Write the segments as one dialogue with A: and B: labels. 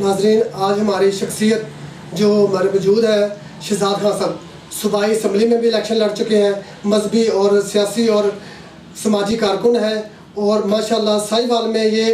A: नाजरीन, आज हमारी शख्सियत जो हमारे वजूद है शहजाद खान साहब सूबाई असम्बली में भी इलेक्शन लड़ चुके हैं, मजहबी और सियासी और समाजी कारकुन है और माशाल्लाह साहिवाल में ये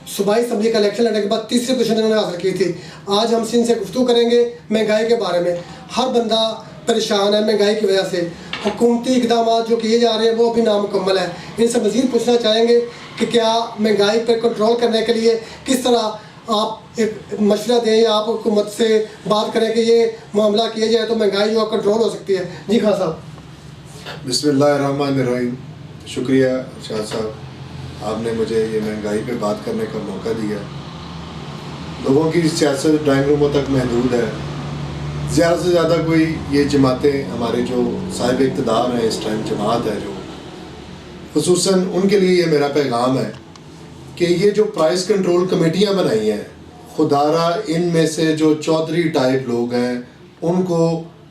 A: सूबाई असम्बली का इलेक्शन लड़ने के बाद तीसरी पोजीशन इन्होंने हासिल की थी। आज हम इनसे गुफ्तगू करेंगे महंगाई के बारे में। हर बंदा परेशान है महंगाई की वजह से। हुकूमती इकदाम जो किए जा रहे हैं वो अभी नामुकम्मल है। इनसे मज़ीद पूछना चाहेंगे कि क्या महंगाई पर कंट्रोल करने के लिए किस तरह आप एक मशवरा दें या आप हुकूमत से बात करें कि ये मामला किया जाए तो महंगाई जो कंट्रोल हो सकती है। जी खान साहब।
B: बिस्मिल्लाहिर्रहमानिर्रहीम। शुक्रिया शाह साहब, आपने मुझे ये महंगाई पे बात करने का मौका दिया। लोगों की सियासत ड्राइंग रूमों तक महदूद है। ज़्यादा से ज़्यादा कोई ये जमातें हमारे जो साहिब इक़्तिदार हैं इस टाइम जमात है जो खुसूसन उनके लिए ये मेरा पैगाम है कि ये जो प्राइस कंट्रोल कमेटियाँ बनाई हैं, खुदारा इनमें से जो चौधरी टाइप लोग हैं उनको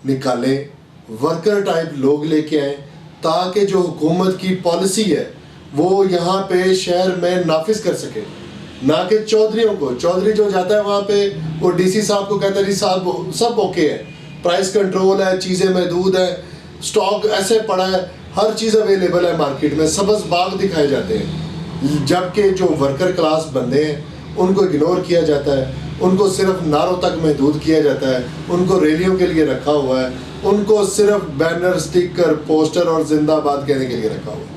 B: निकालें, वर्कर टाइप लोग लेके आएँ ताकि जो हुकूमत की पॉलिसी है वो यहाँ पे शहर में नाफिज कर सके, ना कि चौधरियों को। चौधरी जो जाता है वहाँ पे वो डीसी साहब को कहता है जी साहब सब ओके है, प्राइस कंट्रोल है, चीज़ें महदूद है, स्टॉक ऐसे पड़ा है, हर चीज़ अवेलेबल है मार्केट में, सबज बाग दिखाए जाते हैं। जबकि जो वर्कर क्लास बंदे हैं उनको इग्नोर किया जाता है, उनको सिर्फ नारों तक महदूद किया जाता है, उनको रैलियों के लिए रखा हुआ है, उनको सिर्फ बैनर, स्टिकर, पोस्टर और जिंदाबाद कहने के लिए रखा हुआ है।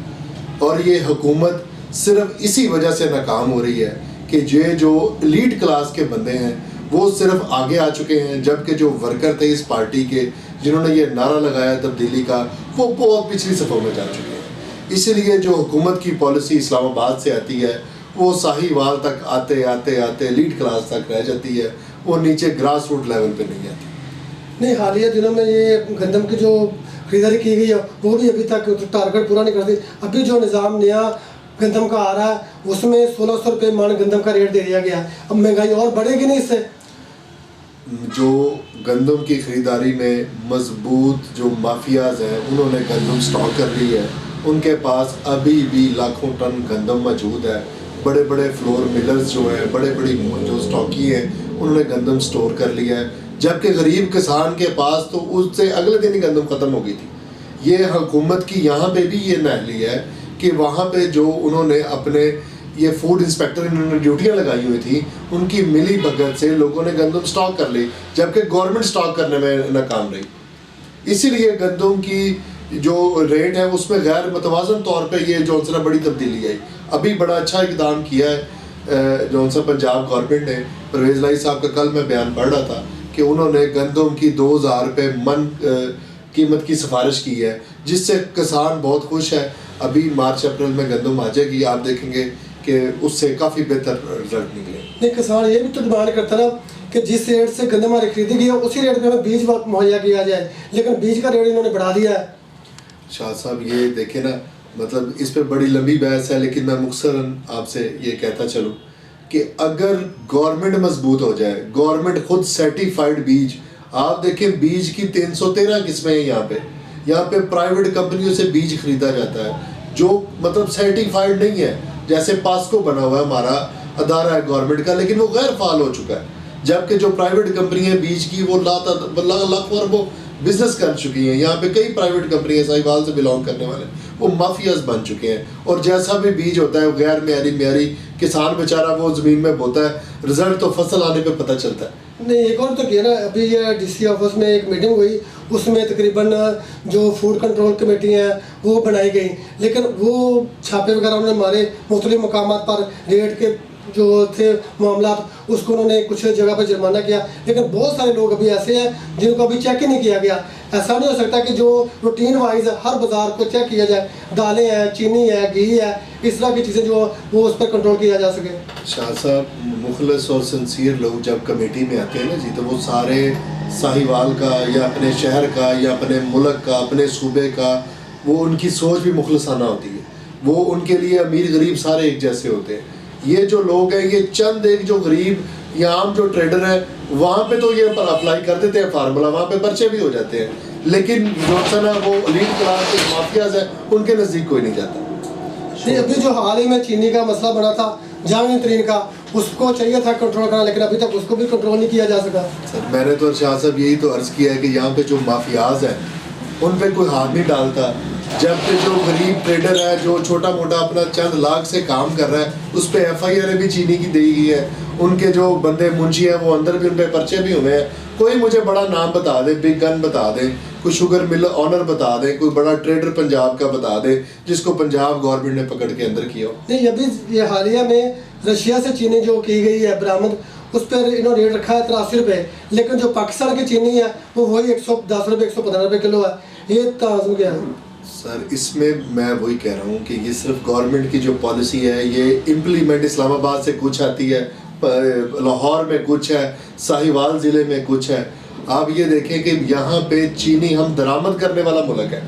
B: और ये हुकूमत सिर्फ इसी वजह से नाकाम हो रही है कि ये जो एलीट क्लास के बंदे हैं वो सिर्फ आगे आ चुके हैं, जबकि जो वर्कर थे इस पार्टी के जिन्होंने ये नारा लगाया तब्दीली का वो बहुत पिछली सफ़ों में जा चुके हैं। इसलिए जो हुकूमत की पॉलिसी इस्लामाबाद से आती है वो साहिवाल तक आते आते आते एलीट क्लास तक रह जाती है, वो नीचे ग्रास रूट लेवल पे नहीं आती।
A: नहीं, हालिया दिनों में ये गंदम की जो खरीदारी की गई है वो भी अभी तक टारगेट पूरा नहीं करती। अभी जो निज़ाम नया गंदम का आ रहा है उसमें 1600 रुपये मन गंदम का रेट दे दिया गया। अब महंगाई और बढ़ेगी नहीं इससे।
B: जो गंदम की ख़रीदारी में मजबूत जो माफियाज हैं उन्होंने गंदम स्टॉक कर ली है, उनके पास अभी भी लाखों टन गंदम मौजूद है। बड़े बड़े फ्लोर मिलर्स जो हैं, बड़े बड़ी जो स्टॉकी हैं, उन्होंने गंदम स्टोर कर लिया है, जबकि गरीब किसान के पास तो उससे अगले दिन ही गंदम ख़त्म हो गई थी। ये हुकूमत की यहाँ पे भी ये नाअहली है कि वहाँ पे जो उन्होंने अपने ये फूड इंस्पेक्टर इन्होंने ड्यूटियाँ लगाई हुई थी, उनकी मिली भगत से लोगों ने गंदम स्टॉक कर ली, जबकि गवर्नमेंट स्टॉक करने में नाकाम रही। इसीलिए गंदम की जो रेट है उसमें गैर मतवाजन तौर पे ये जो सा बड़ी तब्दीली आई। अभी बड़ा अच्छा इकदाम किया है जो सा पंजाब गवर्नमेंट ने। परवेज़ लाई साहब का कल मैं बयान पढ़ रहा था कि उन्होंने गंदम की 2000 रुपये मन कीमत की सिफारिश की है, जिससे किसान बहुत खुश है। अभी मार्च अप्रैल में गंदम आ जाएगी, आप देखेंगे कि उससे काफ़ी बेहतर रिजल्ट निकले।
A: नहीं, किसान ये भी तो डिमांड करता ना कि जिस रेट से गंदम हमारी खरीदी गई है उसी रेट पे हमें बीज मुहैया किया जाए, लेकिन बीज का रेट इन्होंने बढ़ा दिया है।
B: शाह साहब ये देखें ना, मतलब इस पे बड़ी लंबी बहस है, लेकिन मैं मुख्तसरन आपसे ये कहता चलूँ कि अगर गवर्नमेंट मजबूत हो जाए, गवर्नमेंट खुद सर्टिफाइड बीज, आप देखें बीज की 313 किस्में हैं यहाँ पे प्राइवेट कंपनियों से बीज खरीदा जाता है जो मतलब सर्टिफाइड नहीं है। जैसे पास्को बना हुआ है हमारा अदारा है गवर्नमेंट का, लेकिन वो गैर फाल हो चुका है, जबकि जो प्राइवेट कंपनी है बीज की वो लाखों अरबों बिजनेस कर चुकी हैं। यहाँ पे कई प्राइवेट कंपनियां साहिवाल से बिलोंग करने वाले वो माफियाज बन चुके हैं, और जैसा भी बीज होता है वो गैर मेयारी किसान बेचारा वो ज़मीन में बोता है, रिजल्ट तो फसल आने पे पता चलता है।
A: नहीं, एक और तो किया ना, अभी ये डीसी ऑफिस में एक मीटिंग हुई, उसमें तकरीबन जो फूड कंट्रोल कमेटी है वो बनाई गई, लेकिन वो छापे वगैरह उन्होंने मारे मुख्तलिफ मकामात पर, रेट के जो थे मामला उसको उन्होंने कुछ जगह पर जुर्माना किया, लेकिन बहुत सारे लोग अभी ऐसे हैं जिनको अभी चेक ही नहीं किया गया। ऐसा नहीं हो सकता कि जो रूटीन वाइज हर बाज़ार को चेक किया जाए, दालें हैं, चीनी है, घी है, इस तरह की चीज़ें जो वो उस पर कंट्रोल किया जा सके।
B: शाह साहब, मुखलस और सिंसियर लोग जब कमेटी में आते हैं ना जी, तो वो सारे साहिवाल का या अपने शहर का या अपने मुल्क का, अपने सूबे का, वो उनकी सोच भी मुखलसाना होती है। वो उनके लिए अमीर गरीब सारे एक जैसे होते हैं। ये जो लोग हैं ये चंद एक जो गरीब या आम जो ट्रेडर है वहाँ पे तो ये पर अप्लाई कर देते हैं फार्मूला, वहाँ पे पर्चे भी हो जाते हैं, लेकिन जो सा ना वो एलीट क्लास के माफियाज है उनके नज़दीक कोई नहीं जाता।
A: अभी जो हाल ही में चीनी का मसला बना था जावेद तरीन का, उसको चाहिए था कंट्रोल करना, लेकिन अभी तक उसको भी कंट्रोल नहीं किया जा सका।
B: सर मैंने तो शाह साहब यही तो अर्ज़ किया है कि यहाँ पे जो माफियाज हैं उन पे कोई हाथ नहीं डालता, जबकि जो गरीब ट्रेडर है जो छोटा मोटा अपना चंद लाख से काम कर रहा है उस पर FIR भी चीनी की दी गई है, उनके जो बंदे मुंशी हैं वो अंदर भी उन पर पर्चे भी हुए हैं। कोई मुझे बड़ा नाम बता दे, बिग गन बता दे, कोई शुगर मिल ऑनर बता दे, कोई बड़ा ट्रेडर पंजाब का बता दे जिसको पंजाब गवर्नमेंट ने पकड़ के अंदर किया हो।
A: नहीं, अभी ये हालिया में रशिया से चीनी जो की गई है बरामद, उस पर इन्होंने रेट रखा है 83 रुपये, लेकिन जो पाकिस्तान की चीनी है वो वही 110 रुपये 115 रुपये किलो है। ये तनाज़ुम क्या है
B: सर? इसमें मैं वही कह रहा हूँ कि ये सिर्फ गवर्नमेंट की जो पॉलिसी है ये इम्प्लीमेंट इस्लामाबाद से कुछ आती है, लाहौर में कुछ है, साहिवाल ज़िले में कुछ है। आप ये देखें कि यहाँ पे चीनी हम दरामद करने वाला मुल्क है,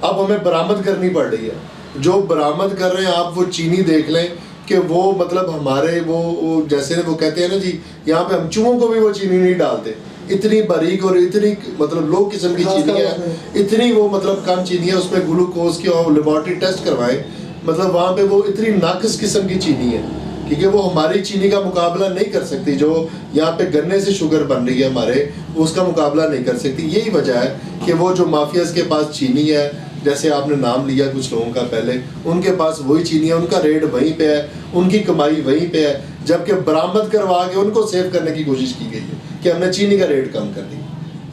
B: अब हमें बरामद करनी पड़ रही है। जो बरामद कर रहे हैं आप वो चीनी देख लें कि वो मतलब हमारे वो जैसे वो कहते हैं ना जी, यहाँ पे हम चूहों को भी वो चीनी नहीं डालते, इतनी बारीक और इतनी मतलब लो किस्म की चीनी है, इतनी वो मतलब कम चीनी है, उसमें ग्लूकोज की और लेबॉर्ट्री टेस्ट करवाए, मतलब वहाँ पे वो इतनी नाकिस किस्म की चीनी है क्योंकि वो हमारी चीनी का मुकाबला नहीं कर सकती। जो यहाँ पे गन्ने से शुगर बन रही है हमारे, उसका मुकाबला नहीं कर सकती। यही वजह है कि वो जो माफियाज के पास चीनी है, जैसे आपने नाम लिया कुछ लोगों का पहले, उनके पास वही चीनी है, उनका रेट वहीं पे है, उनकी कमाई वहीं पे है, जबकि बरामद करवा के उनको सेव करने की कोशिश की गई है कि हमने चीनी का रेट कम कर दिया।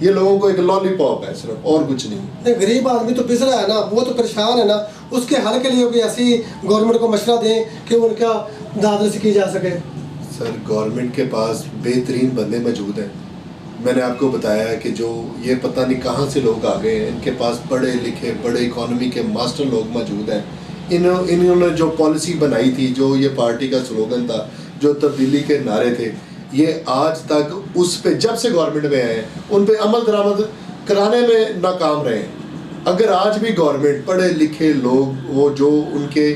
B: ये लोगों को एक लॉलीपॉप है सिर्फ, और कुछ नहीं।
A: गरीब आदमी तो पिस रहा है ना, वो तो परेशान है ना, उसके हल के लिए कोई ऐसी गवर्नमेंट को मशवरा दें कि उनका दादरसी की जा सके।
B: सर गवर्नमेंट के पास बेहतरीन बंदे मौजूद हैं। मैंने आपको बताया है कि जो ये पता नहीं कहाँ से लोग आ गए हैं, इनके पास पढ़े लिखे बड़े इकोनॉमी के मास्टर लोग मौजूद हैं। इन्होंने जो पॉलिसी बनाई थी, जो ये पार्टी का स्लोगन था, जो तब्दीली के नारे थे, ये आज तक उस पे जब से गवर्नमेंट में आए हैं उन पे अमल दरामद कराने में नाकाम रहे हैं। अगर आज भी गवर्नमेंट पढ़े लिखे लोग वो जो उनके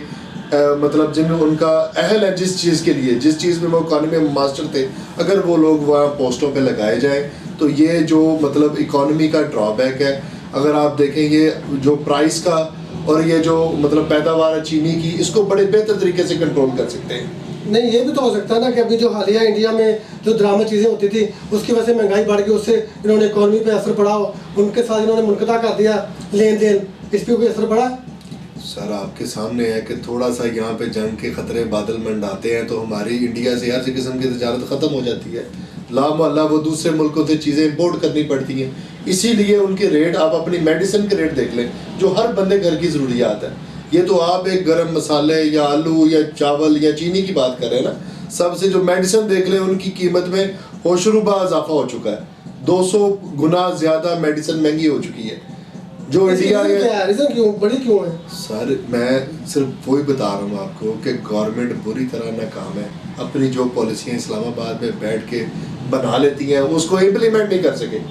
B: मतलब जिन उनका अहल है जिस चीज़ के लिए, जिस चीज़ में वो इकॉनमी में मास्टर थे, अगर वो लोग वहाँ पोस्टों पे लगाए जाएं तो ये जो मतलब इकॉनमी का ड्रॉबैक है, अगर आप देखें ये जो प्राइस का और ये जो मतलब पैदावार है चीनी की, इसको बड़े बेहतर तरीके से कंट्रोल कर सकते हैं।
A: नहीं, ये भी तो हो सकता है ना कि अभी जो हालिया इंडिया में जो दरामद चीज़ें होती थी उसकी वजह से महंगाई बढ़ गई, उससे इन्होंने इकॉनमी पे असर पड़ा हो, उनके साथ इन्होंने मुनक़ता कर दिया लेन देन, इस पर कोई असर पड़ा?
B: सर आपके सामने है कि थोड़ा सा यहाँ पे जंग के ख़तरे बादल मंडाते हैं तो हमारी इंडिया से हर किस्म की तजारत ख़त्म हो जाती है। लामअल्लाह वो दूसरे मुल्कों से चीज़ें इंपोर्ट करनी पड़ती हैं, इसीलिए उनके रेट, आप अपनी मेडिसिन के रेट देख लें जो हर बंदे घर की ज़रूरियात है। ये तो आप एक गरम मसाले या आलू या चावल या चीनी की बात कर रहे हैं ना, सबसे जो मेडिसिन देख लें उनकी कीमत में होशरुबा इजाफा हो चुका है, 200 गुना ज़्यादा मेडिसिन महंगी हो चुकी है। जो इंडिया
A: बड़ी क्यों है?
B: सर मैं सिर्फ वही बता रहा हूँ आपको कि गवर्नमेंट बुरी तरह नाकाम है, अपनी जो पॉलिसियाँ इस्लामाबाद में बैठ के बना लेती हैं उसको इम्प्लीमेंट नहीं कर सके।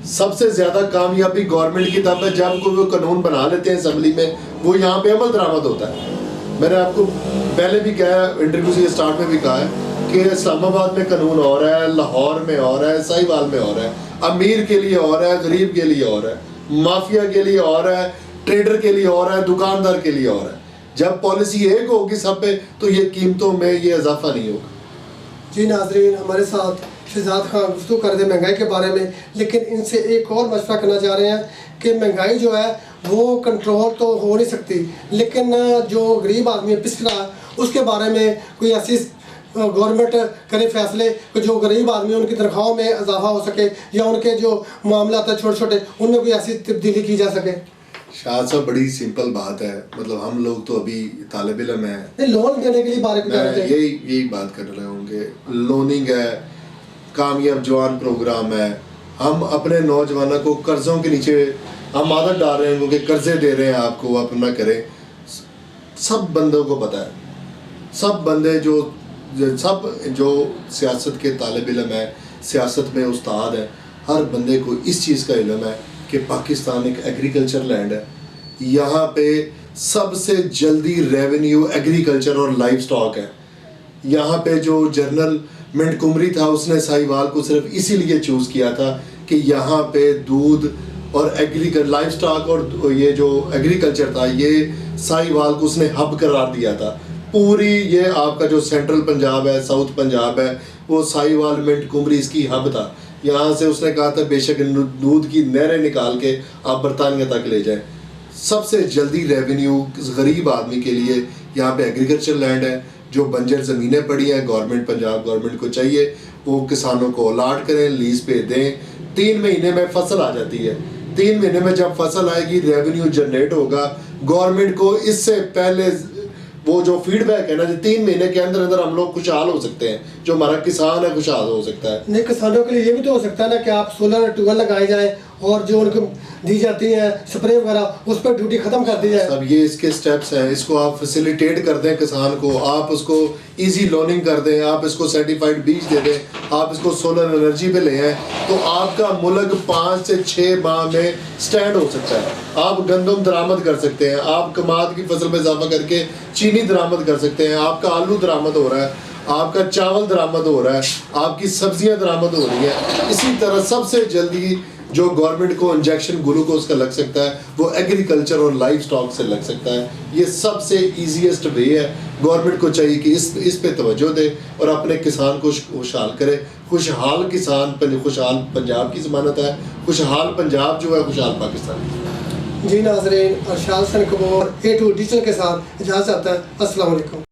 B: सबसे ज़्यादा कामयाबी गवर्नमेंट की तब है जब कोई वो कानून बना लेते हैं असम्बली में, वो यहाँ पे अमल दरामद होता है। मैंने आपको पहले भी कहा, इंटरव्यू से स्टार्ट में भी कहा है कि इस्लामाबाद में कानून हो रहा है, लाहौर में हो रहा है, साहिवाल में हो रहा है, अमीर के लिए हो रहा है, गरीब के लिए हो रहा है, माफिया के लिए हो रहा है, ट्रेडर के लिए हो रहा है, दुकानदार के लिए हो रहा है। जब पॉलिसी एक होगी सब पे तो ये कीमतों में ये इजाफा नहीं होगा।
A: जी नाजरीन, हमारे साथ शहजाद खान गुफ्तगू कर रहे महंगाई के बारे में, लेकिन इनसे एक और मशवरा करना चाह रहे हैं कि महंगाई जो है वो कंट्रोल तो हो नहीं सकती, लेकिन जो गरीब आदमी पिस रहा है उसके बारे में कोई ऐसी गवर्नमेंट करे फैसले कि जो गरीब आदमी उनकी तनख्वाहों में इजाफा हो सके या उनके जो मामला है छोटे छोटे उनमें कोई ऐसी तब्दीली की जा सके।
B: शाह साहब बड़ी सिंपल बात है, मतलब हम लोग तो अभी तालिब इल्म है,
A: लोन देने के लिए बारे में
B: यही बात कर रहे होंगे। लोनिंग है, कामयाब जवान प्रोग्राम है, हम अपने नौजवानों को कर्ज़ों के नीचे हम आदत डाल रहे हैं क्योंकि कर्जे दे रहे हैं आपको, आप ना करें। सब बंदों को पता है, सब बंदे जो सियासत के तालिब इल्म है, सियासत में उस्ताद है, हर बंदे को इस चीज़ का इल्म है कि पाकिस्तान एक एग्रीकल्चर लैंड है। यहाँ पे सबसे जल्दी रेवेन्यू एग्रीकल्चर और लाइव स्टॉक है। यहाँ पे जो जनरल मिंटगोमरी था उसने साहिवाल को सिर्फ इसीलिए चूज़ किया था कि यहाँ पे दूध और लाइव स्टॉक और ये जो एग्रीकल्चर था, ये साहिवाल को उसने हब करार दिया था पूरी ये आपका जो सेंट्रल पंजाब है, साउथ पंजाब है, वो साहिवाल मिंट कुमरी इसकी हब था। यहाँ से उसने कहा था बेशक दूध की नहरें निकाल के आप बरतानिया तक ले जाएं। सबसे जल्दी रेवेन्यू गरीब आदमी के लिए यहाँ पे एग्रीकल्चर लैंड है, जो बंजर ज़मीनें पड़ी हैं, गवर्नमेंट पंजाब गवर्नमेंट को चाहिए वो किसानों को अलाट करें, लीज पे दें। 3 महीने में फसल आ जाती है। 3 महीने में जब फसल आएगी रेवेन्यू जनरेट होगा। गवर्नमेंट को इससे पहले वो जो फीडबैक है ना, 3 महीने के अंदर अंदर हम लोग खुशहाल हो सकते हैं, जो हमारा किसान है खुशहाल हो सकता है।
A: नहीं, किसानों के लिए ये भी तो हो सकता है ना कि आप सोलर ट्यूबवेल लगाए जाए और जो उनको दी जाती है स्प्रे वगैरह उस पर ड्यूटी खत्म कर दी जाए।
B: सब ये इसके स्टेप्स हैं। इसको आप फैसिलिटेट कर दें किसान को, आप उसको इजी लोनिंग कर दें, आप इसको सर्टिफाइड बीज दे दें, आप इसको सोलर एनर्जी पे ले आएँ, तो आपका मुल्क 5 से 6 माह में स्टैंड हो सकता है। आप गंदम दरामद कर सकते हैं, आप कमाद की फसल में इजाफा करके चीनी दरामद कर सकते हैं, आपका आलू दरामद हो रहा है, आपका चावल दरामद हो रहा है, आपकी सब्जियां दरामद हो रही है। इसी तरह सबसे जल्दी जो गवर्नमेंट को इंजेक्शन ग्लूकोज का लग सकता है वो एग्रीकल्चर और लाइफ स्टॉक से लग सकता है। ये सबसे ईजीएस्ट वे है। गवर्नमेंट को चाहिए कि इस पे तवज्जो दे और अपने किसान को खुशहाल करे। खुशहाल किसान खुशहाल पंजाब की ज़मानत है। खुशहाल पंजाब जो है खुशहाल पाकिस्तान।
A: जी नाज़रीन, अरशाद हसन कपूर A2 डिजिटल के साथ इजाज़त चाहता है। अस्सलाम वालेकुम।